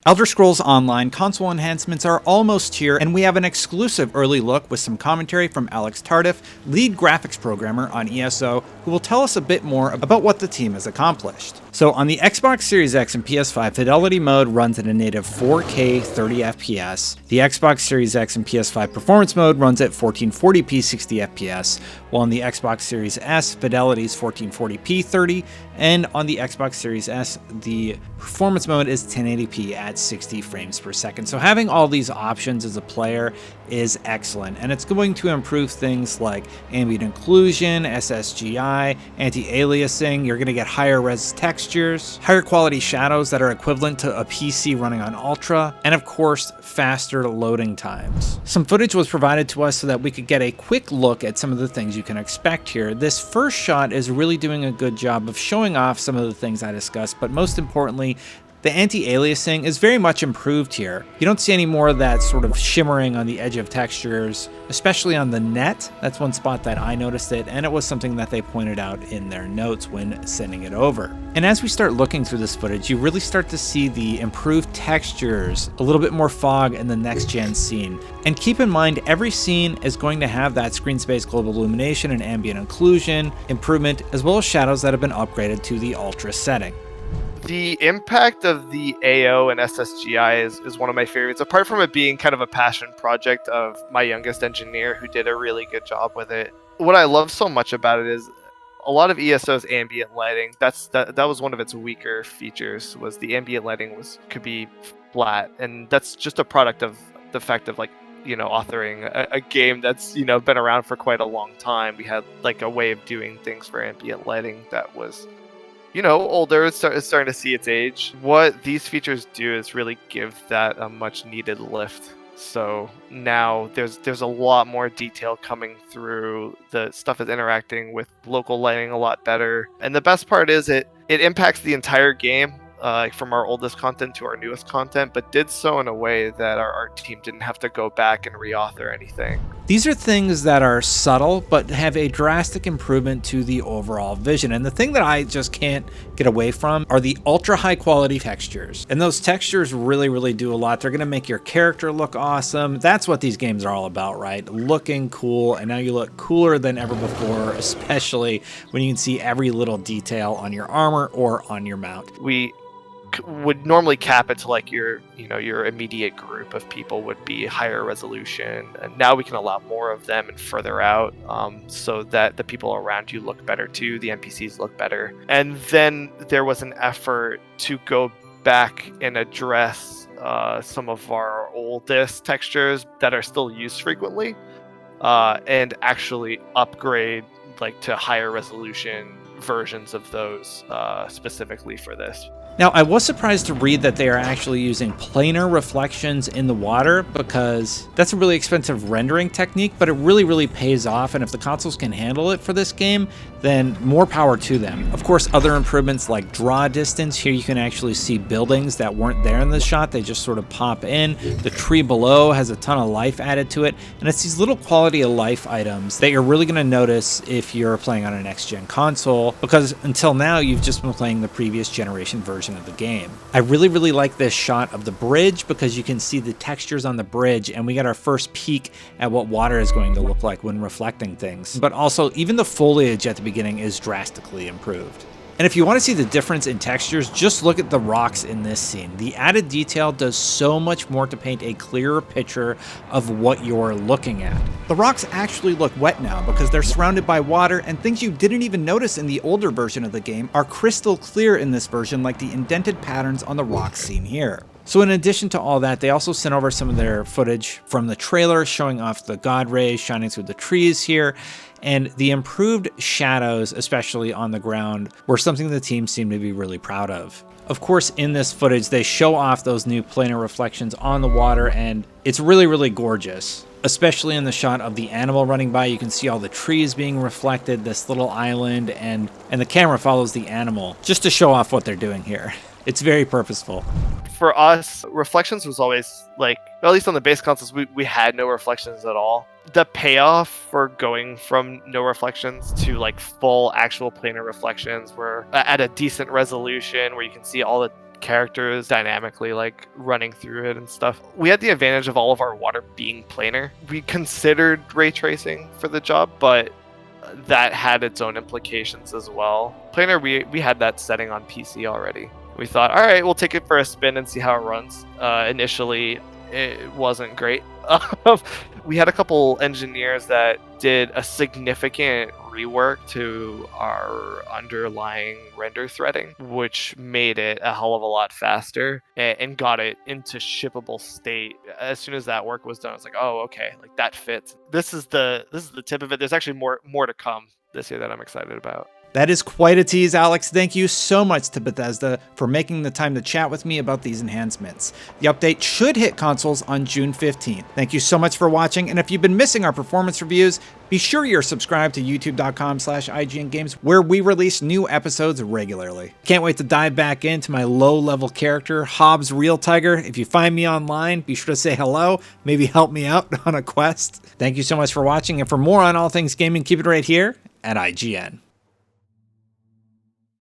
Elder Scrolls Online console enhancements are almost here, and we have an exclusive early look with some commentary from Alex Tardif, lead graphics programmer on ESO, who will tell us a bit more about what the team has accomplished. So on the Xbox Series X and PS5, Fidelity mode runs at a native 4K 30 FPS. The Xbox Series X and PS5 Performance mode runs at 1440p 60 FPS, while on the Xbox Series S, Fidelity's 1440p 30, and on the Xbox Series S, the Performance mode is 1080p at 60 frames per second. So having all these options as a player is excellent, and it's going to improve things like ambient occlusion, SSGI, anti-aliasing. You're going to get higher res textures, higher quality shadows that are equivalent to a PC running on Ultra, and of course, faster loading times. Some footage was provided to us so that we could get a quick look at some of the things you can expect here. This first shot is really doing a good job of showing off some of the things I discussed, but most importantly, the anti-aliasing is very much improved here. You don't see any more of that sort of shimmering on the edge of textures, especially on the net. That's one spot that I noticed it, and it was something that they pointed out in their notes when sending it over. And as we start looking through this footage, you really start to see the improved textures, a little bit more fog in the next-gen scene. And keep in mind, every scene is going to have that screen space global illumination and ambient occlusion improvement, as well as shadows that have been upgraded to the Ultra setting. The impact of the AO and SSGI is one of my favorites, apart from it being kind of a passion project of my youngest engineer who did a really good job with it. What I love so much about it is a lot of ESO's ambient lighting, that was one of its weaker features, was the ambient lighting could be flat, and that's just a product of the fact of authoring a game that's been around for quite a long time. We had a way of doing things for ambient lighting that was older. It's starting to see its age. What these features do is really give that a much needed lift. So now there's a lot more detail coming through. The stuff is interacting with local lighting a lot better. And the best part is it impacts the entire game, from our oldest content to our newest content, but did so in a way that our art team didn't have to go back and reauthor anything. These are things that are subtle, but have a drastic improvement to the overall vision. And the thing that I just can't get away from are the ultra high quality textures. And those textures really, really do a lot. They're going to make your character look awesome. That's what these games are all about, right? Looking cool. And now you look cooler than ever before, especially when you can see every little detail on your armor or on your mount. We would normally cap it to your immediate group of people would be higher resolution, and now we can allow more of them and further out, so that the people around you look better too, the NPCs look better. And then there was an effort to go back and address some of our oldest textures that are still used frequently, and actually upgrade to higher resolution versions of those specifically for this. Now, I was surprised to read that they are actually using planar reflections in the water, because that's a really expensive rendering technique, but it really, really pays off. And if the consoles can handle it for this game, then more power to them. Of course, other improvements like draw distance. Here you can actually see buildings that weren't there in the shot. They just sort of pop in. The tree below has a ton of life added to it. And it's these little quality of life items that you're really going to notice if you're playing on a next-gen console, because until now, you've just been playing the previous generation version of the game. I really, really like this shot of the bridge, because you can see the textures on the bridge, and we get our first peek at what water is going to look like when reflecting things. But also, even the foliage at the beginning is drastically improved. And if you want to see the difference in textures, just look at the rocks in this scene. The added detail does so much more to paint a clearer picture of what you're looking at. The rocks actually look wet now because they're surrounded by water, and things you didn't even notice in the older version of the game are crystal clear in this version, like the indented patterns on the rocks seen here. So in addition to all that, they also sent over some of their footage from the trailer showing off the God rays shining through the trees here, and the improved shadows, especially on the ground, were something the team seemed to be really proud of. Of course, in this footage, they show off those new planar reflections on the water, and it's really, really gorgeous. Especially in the shot of the animal running by, you can see all the trees being reflected, this little island, and the camera follows the animal, just to show off what they're doing here. It's very purposeful. For us, reflections was always at least on the base consoles, we had no reflections at all. The payoff for going from no reflections to full actual planar reflections were at a decent resolution where you can see all the characters dynamically, like running through it and stuff. We had the advantage of all of our water being planar. We considered ray tracing for the job, but that had its own implications as well. Planar, we had that setting on PC already. We thought, all right, we'll take it for a spin and see how it runs. Initially, it wasn't great. We had a couple engineers that did a significant rework to our underlying render threading, which made it a hell of a lot faster and got it into shippable state. As soon as that work was done, I was like, oh, okay, like that fits. This is the tip of it. There's actually more to come this year that I'm excited about. That is quite a tease, Alex. Thank you so much to Bethesda for making the time to chat with me about these enhancements. The update should hit consoles on June 15th. Thank you so much for watching, and if you've been missing our performance reviews, be sure you're subscribed to youtube.com/IGNGames, where we release new episodes regularly. Can't wait to dive back into my low-level character, Hobbs Real Tiger. If you find me online, be sure to say hello, maybe help me out on a quest. Thank you so much for watching, and for more on all things gaming, keep it right here at IGN.